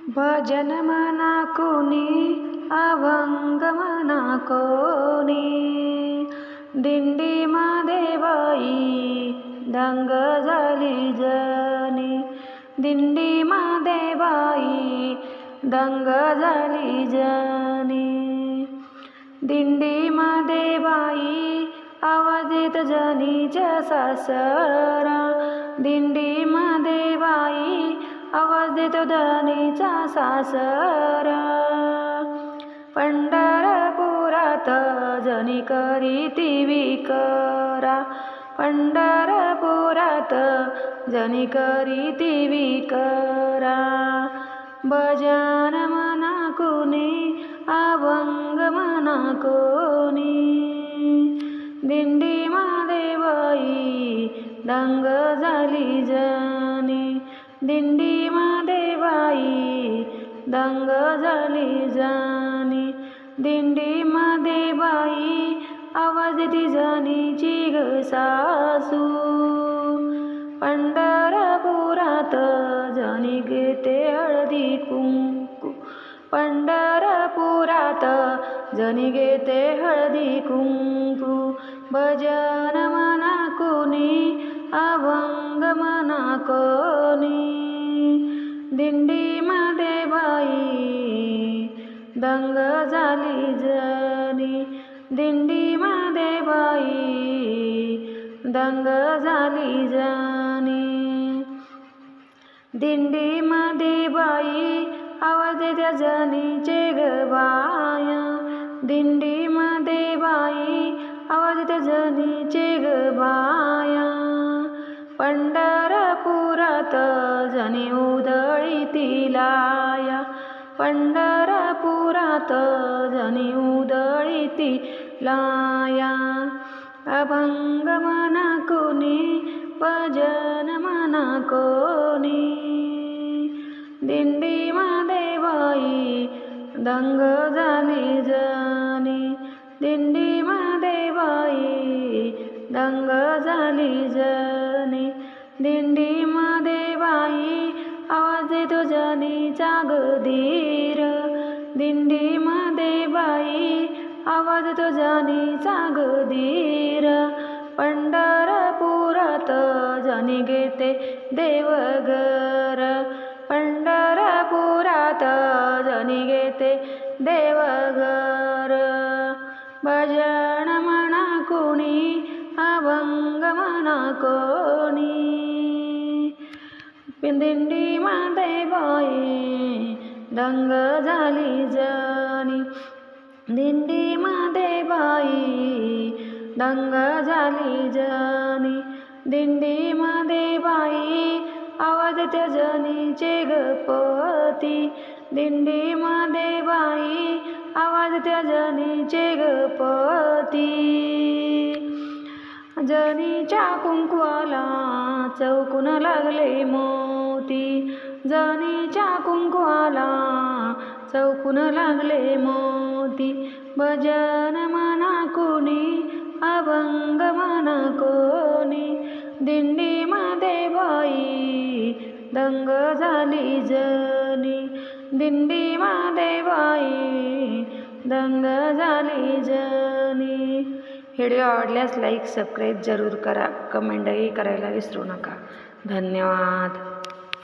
भजन मना कोणी अभंग मना कोणी दिंडीमध्ये बाई दंग झाली जनी दिंडीमध्ये बाई दंग झाली जनी दिंडीमध्ये बाई आवाज येत जनीच्या सासरा दिंडीमध्ये बाई आवाज देतो धनीचा सासरा पंढरपुरात जनी करीती विकरा पंढरपुरात जनी करीती विकरा भजन मना कोणी अभंग मना कोणी दिंडीमध्ये बाई दंग झाली जनी दिंडीमध्ये बाई दंग झाली जनी दिंडीमध्ये बाई आवाज ती जनीची ग सासू पंढरपुरात जनी घेते हळदी कुंकू पंढरपुरात जनी घेते हळदी कुंकू भजन मना कोणी अभंग मना कोणी दिंडीमध्ये बाई दंग झाली जनी दिंडीमध्ये बाई दंग झाली जनी दिंडीमध्ये बाई आवाज देत्या जनीचे ग बाया दिंडीमध्ये बाई आवाज देत्या जनीचे ग बाया पंढरपुरात जनी उधळीती लाया पंढरपुरात जनी उधळीती लाया अभंग मना कोणी भजन मना कोणी दिंडीमध्ये बाई दंग झाली जनी दिंडीमध्ये बाई दंग झाली जनी दिंडीमध्ये बाई आवाज देतो जनीचा गधीर दिंडीमध्ये बाई आवाज देतो जनीचा गधीर पंढरपुरात जनी घेते देवघर पंढरपुरात जनी घेते देवघर भजन मना कोणी अभंग मना कोणी दिंडीमध्ये बाई दंग झाली जनी दिंडीमध्ये बाई दंग झाली जनी दिंडीमध्ये बाई आवाज त्या जनीचे गपती दिंडीमध्ये बाई आवाज त्या जनीचे गपती जनीच्या कुंकवाला चौकून लागले मोती जनीच्या कुंकवाला चौकून लागले मोती भजन मना कोणी अभंग मना कोणी दिंडीमध्ये बाई दंग झाली जनी दिंडीमध्ये बाई दंग झाली जनी व्हिडिओ आवडल्यास लाईक सबस्क्राईब जरूर करा कमेंटही करायला विसरू नका धन्यवाद.